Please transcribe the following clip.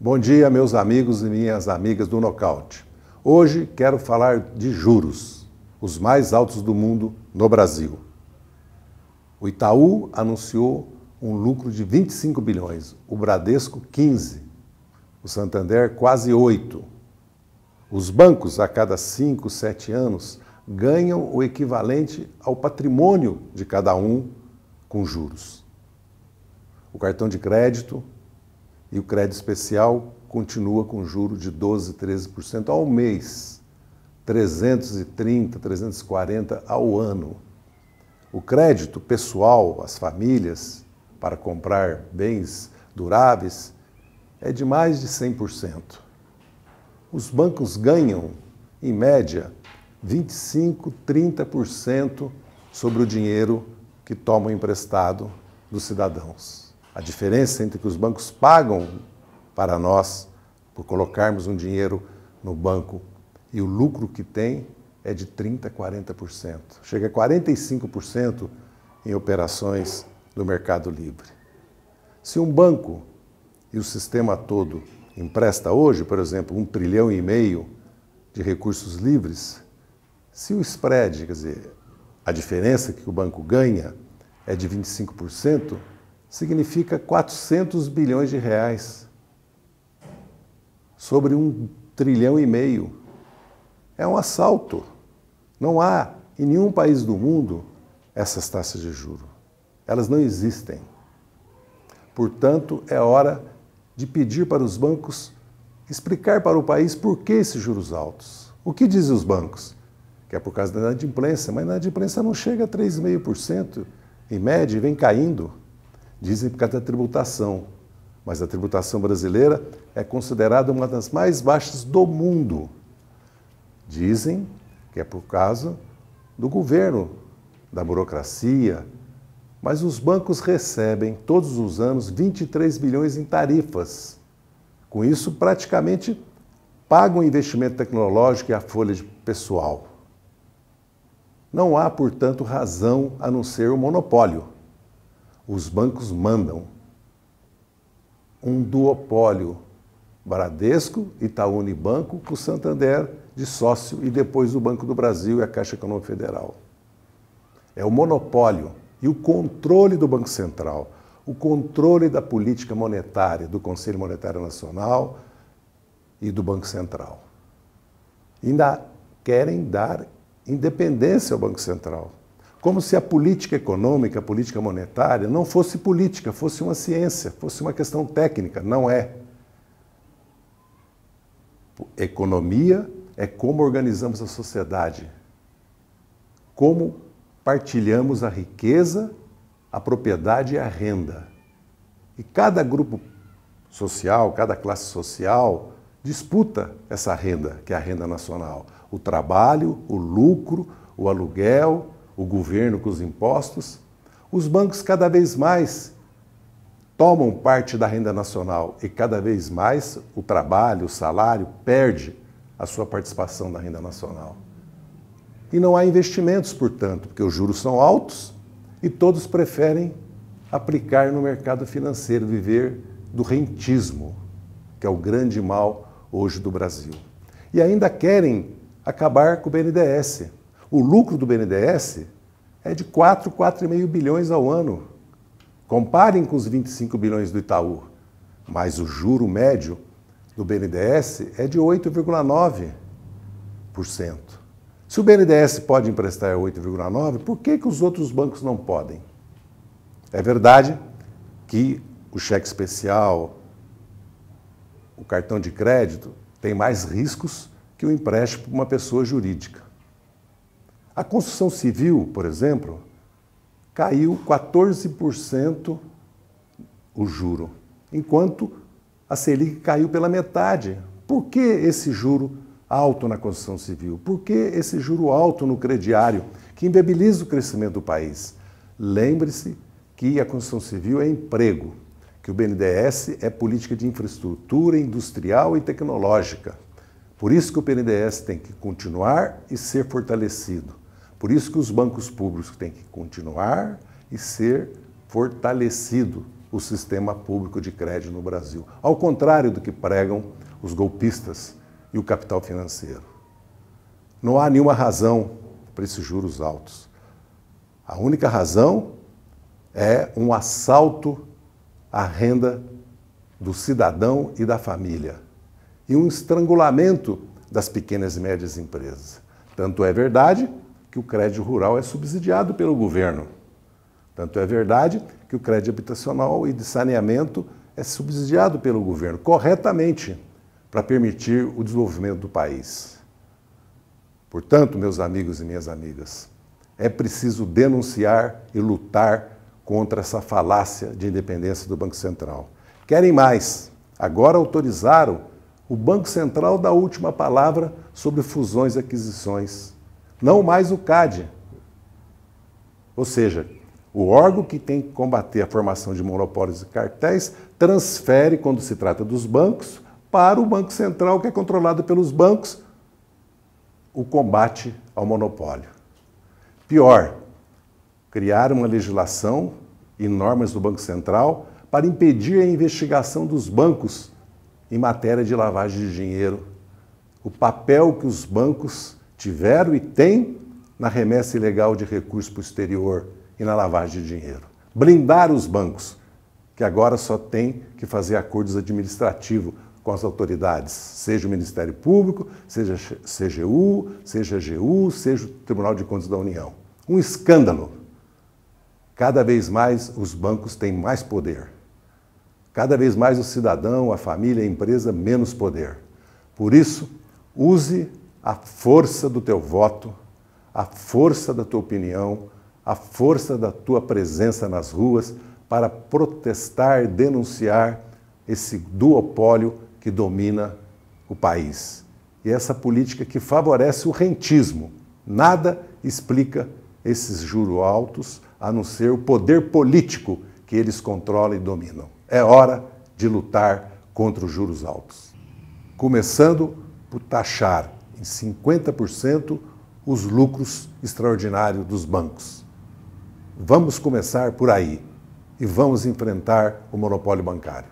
Bom dia, meus amigos e minhas amigas do Nocaute. Hoje quero falar de juros, os mais altos do mundo no Brasil. O Itaú anunciou um lucro de 25 bilhões, o Bradesco 15, o Santander quase 8. Os bancos, a cada 5, 7 anos, ganham o equivalente ao patrimônio de cada um com juros. O cartão de crédito e o crédito especial continua com juros de 12%, 13% ao mês, 330%, 340% ao ano. O crédito pessoal, as famílias, para comprar bens duráveis, é de mais de 100%. Os bancos ganham, em média, 25%, 30% sobre o dinheiro que tomam emprestado dos cidadãos. A diferença entre o que os bancos pagam para nós por colocarmos um dinheiro no banco e o lucro que tem é de 30%, 40%. Chega a 45% em operações do Mercado Livre. Se um banco e o sistema todo empresta hoje, por exemplo, 1,5 trilhão de recursos livres, se o spread, quer dizer, a diferença que o banco ganha é de 25%, significa 400 bilhões de reais sobre 1,5 trilhão. É um assalto. Não há em nenhum país do mundo essas taxas de juros. Elas não existem. Portanto, é hora de pedir para os bancos explicar para o país por que esses juros altos. O que dizem os bancos? Que é por causa da inadimplência, mas a inadimplência não chega a 3,5% em média e vem caindo. Dizem por causa da tributação, mas a tributação brasileira é considerada uma das mais baixas do mundo. Dizem que é por causa do governo, da burocracia, mas os bancos recebem todos os anos 23 bilhões em tarifas. Com isso, praticamente pagam o investimento tecnológico e a folha de pessoal. Não há, portanto, razão a não ser o monopólio. Os bancos mandam um duopólio, Bradesco, Itaú Unibanco, com o Santander de sócio e depois o Banco do Brasil e a Caixa Econômica Federal. É o monopólio e o controle do Banco Central, o controle da política monetária do Conselho Monetário Nacional e do Banco Central. Ainda querem dar independência ao Banco Central. Como se a política econômica, a política monetária, não fosse política, fosse uma ciência, fosse uma questão técnica. Não é. Economia é como organizamos a sociedade, como partilhamos a riqueza, a propriedade e a renda. E cada grupo social, cada classe social disputa essa renda, que é a renda nacional. O trabalho, o lucro, o aluguel, o governo com os impostos. Os bancos cada vez mais tomam parte da renda nacional e cada vez mais o trabalho, o salário, perde a sua participação da renda nacional. E não há investimentos, portanto, porque os juros são altos e todos preferem aplicar no mercado financeiro, viver do rentismo, que é o grande mal hoje do Brasil. E ainda querem acabar com o BNDES. O lucro do BNDES é de 4,5 bilhões ao ano. Comparem com os 25 bilhões do Itaú. Mas o juro médio do BNDES é de 8,9%. Se o BNDES pode emprestar 8,9%, por que os outros bancos não podem? É verdade que o cheque especial, o cartão de crédito, tem mais riscos que o empréstimo para uma pessoa jurídica. A construção civil, por exemplo, caiu 14% o juro, enquanto a Selic caiu pela metade. Por que esse juro alto na construção civil? Por que esse juro alto no crediário, que inviabiliza o crescimento do país? Lembre-se que a construção civil é emprego, que o BNDES é política de infraestrutura industrial e tecnológica. Por isso que o BNDES tem que continuar e ser fortalecido. Por isso que os bancos públicos têm que continuar e ser fortalecido o sistema público de crédito no Brasil. Ao contrário do que pregam os golpistas e o capital financeiro. Não há nenhuma razão para esses juros altos. A única razão é um assalto à renda do cidadão e da família e um estrangulamento das pequenas e médias empresas. Tanto é verdade que o crédito rural é subsidiado pelo governo. Tanto é verdade que o crédito habitacional e de saneamento é subsidiado pelo governo, corretamente, para permitir o desenvolvimento do país. Portanto, meus amigos e minhas amigas, é preciso denunciar e lutar contra essa falácia de independência do Banco Central. Querem mais. Agora autorizaram o Banco Central da última palavra sobre fusões e aquisições. Não mais o CAD. Ou seja, o órgão que tem que combater a formação de monopólios e cartéis transfere, quando se trata dos bancos, para o Banco Central, que é controlado pelos bancos, o combate ao monopólio. Pior, criar uma legislação e normas do Banco Central para impedir a investigação dos bancos em matéria de lavagem de dinheiro. O papel que os bancos tiveram e têm na remessa ilegal de recursos para o exterior e na lavagem de dinheiro. Blindar os bancos, que agora só têm que fazer acordos administrativos com as autoridades, seja o Ministério Público, seja a CGU, seja a AGU, seja o Tribunal de Contas da União. Um escândalo. Cada vez mais os bancos têm mais poder. Cada vez mais o cidadão, a família, a empresa, menos poder. Por isso, use a força do teu voto, a força da tua opinião, a força da tua presença nas ruas para protestar, denunciar esse duopólio que domina o país. E essa política que favorece o rentismo. Nada explica esses juros altos, a não ser o poder político que eles controlam e dominam. É hora de lutar contra os juros altos. Começando por taxar em 50% os lucros extraordinários dos bancos. Vamos começar por aí e vamos enfrentar o monopólio bancário.